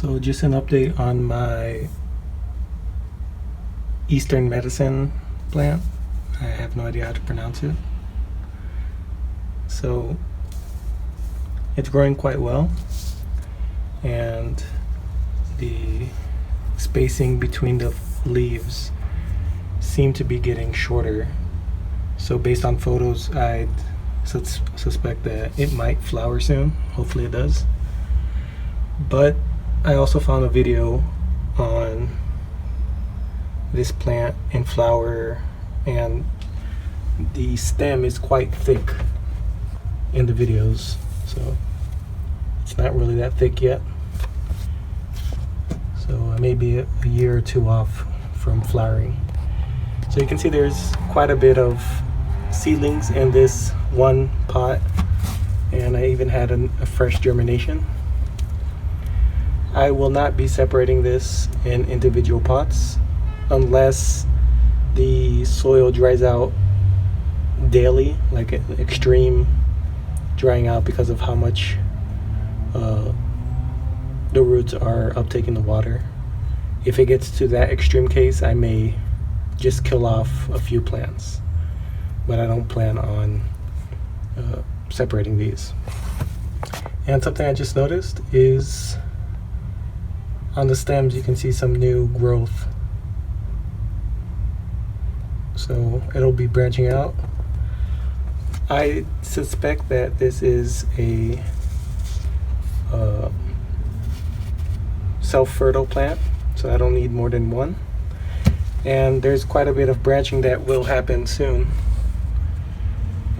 So just an update on my Eastern medicine plant. I have no idea how to pronounce it. So it's growing quite well, and the spacing between the leaves seem to be getting shorter. So based on photos, I'd suspect that it might flower soon. Hopefully it does. But I also found a video on this plant in flower, and the stem is quite thick in the videos, so it's not really that thick yet. So I may be a year or two off from flowering. So you can see there's quite a bit of seedlings in this one pot, and I even had a fresh germination. I will not be separating this in individual pots unless the soil dries out daily, like extreme drying out because of how much the roots are uptaking the water. If it gets to that extreme case, I may just kill off a few plants, but I don't plan on separating these. And something I just noticed is on the stems you can see some new growth, so it'll be branching out. I suspect that this is a self-fertile plant, so I don't need more than one, and there's quite a bit of branching that will happen soon,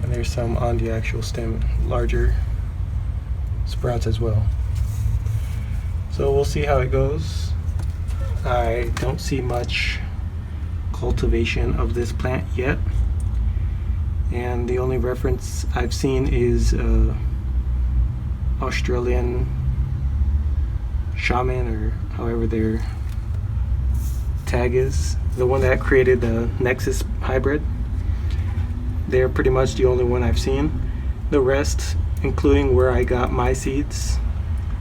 and there's some on the actual stem, larger sprouts as well. So we'll see how it goes. I don't see much cultivation of this plant yet, and the only reference I've seen is Australian shaman, or however their tag is, the one that created the Nexus hybrid. They're pretty much the only one I've seen. The rest, including where I got my seeds,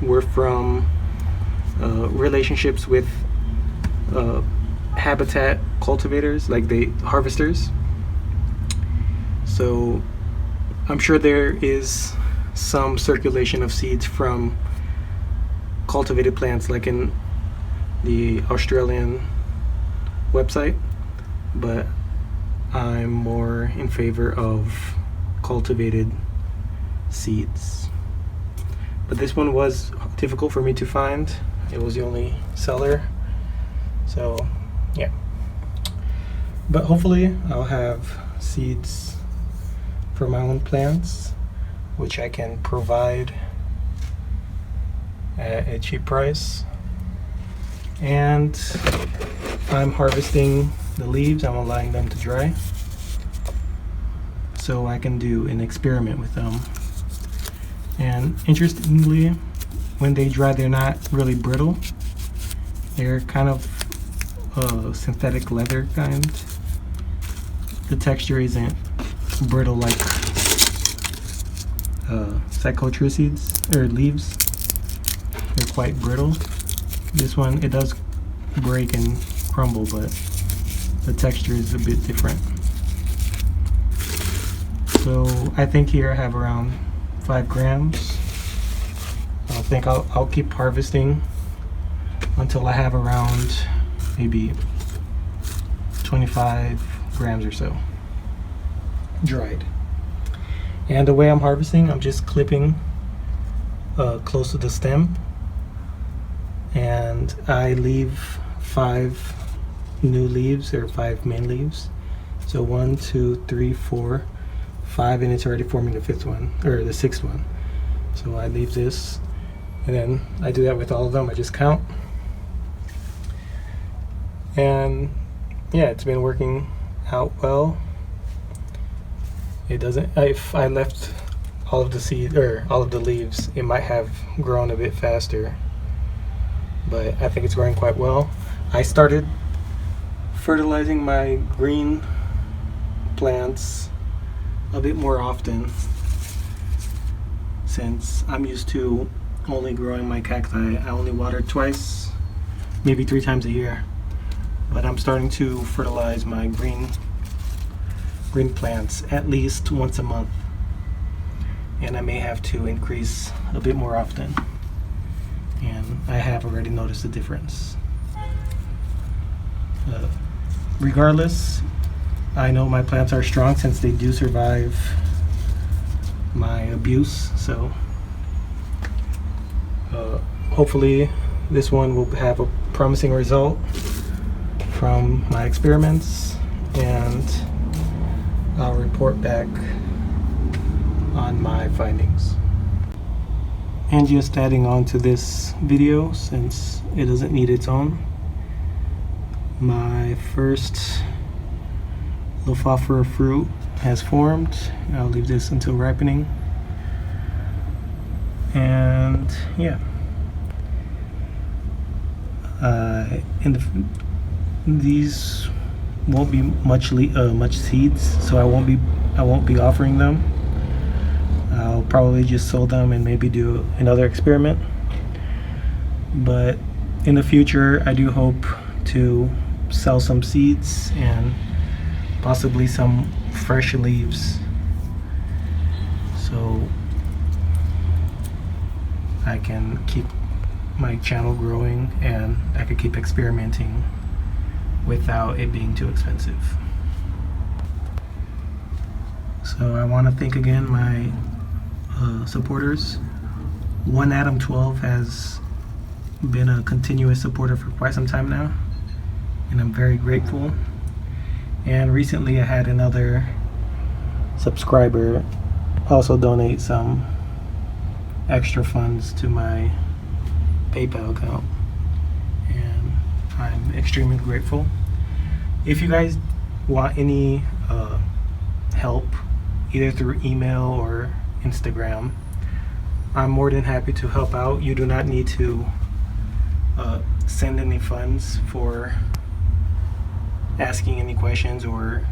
were from relationships with habitat cultivators, like the harvesters. So I'm sure there is some circulation of seeds from cultivated plants like in the Australian website, but I'm more in favor of cultivated seeds. But this one was difficult for me to find. It was the only seller, so yeah. But hopefully I'll have seeds for my own plants, which I can provide at a cheap price. And I'm harvesting the leaves. I'm allowing them to dry so I can do an experiment with them. And interestingly, when they dry, they're not really brittle. They're kind of synthetic leather kind. The texture isn't brittle like psychotria seeds or leaves. They're quite brittle. This one, it does break and crumble, but the texture is a bit different. So I think here I have around 5 grams. I think I'll keep harvesting until I have around maybe 25 grams or so dried. And the way I'm harvesting, I'm just clipping close to the stem, and I leave 5 new leaves, or 5 main leaves. So 1, 2, 3, 4, 5, and it's already forming the 5th one, or the 6th one. So I leave this, and then I do that with all of them. I just count, and yeah, it's been working out well. It doesn't, if I left all of the seed or all of the leaves, it might have grown a bit faster, but I think it's growing quite well. I started fertilizing my green plants a bit more often, since I'm used to only growing my cacti. I only water twice, maybe 3 times a year. But I'm starting to fertilize my green plants at least once a month. And I may have to increase a bit more often. And I have already noticed a difference. Regardless, I know my plants are strong since they do survive my abuse. So hopefully this one will have a promising result from my experiments, and I'll report back on my findings. And just adding on to this video, since it doesn't need its own, my first Lophophora fruit has formed. I'll leave this until ripening. And yeah, these won't be much seeds, so I won't be offering them. I'll probably just sow them and maybe do another experiment. But in the future, I do hope to sell some seeds and possibly some fresh leaves, so I can keep my channel growing and I could keep experimenting without it being too expensive. So I want to thank again my supporters. One Adam 12 has been a continuous supporter for quite some time now, and I'm very grateful. And recently I had another subscriber also donate some extra funds to my PayPal account, and I'm extremely grateful. If you guys want any help, either through email or Instagram, I'm more than happy to help out. You do not need to send any funds for asking any questions, or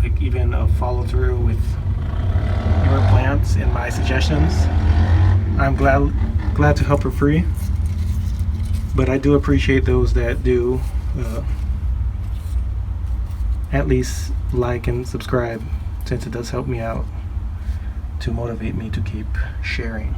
like even a follow through with your plants and my suggestions. I'm glad to help for free, but I do appreciate those that do at least like and subscribe, since it does help me out to motivate me to keep sharing.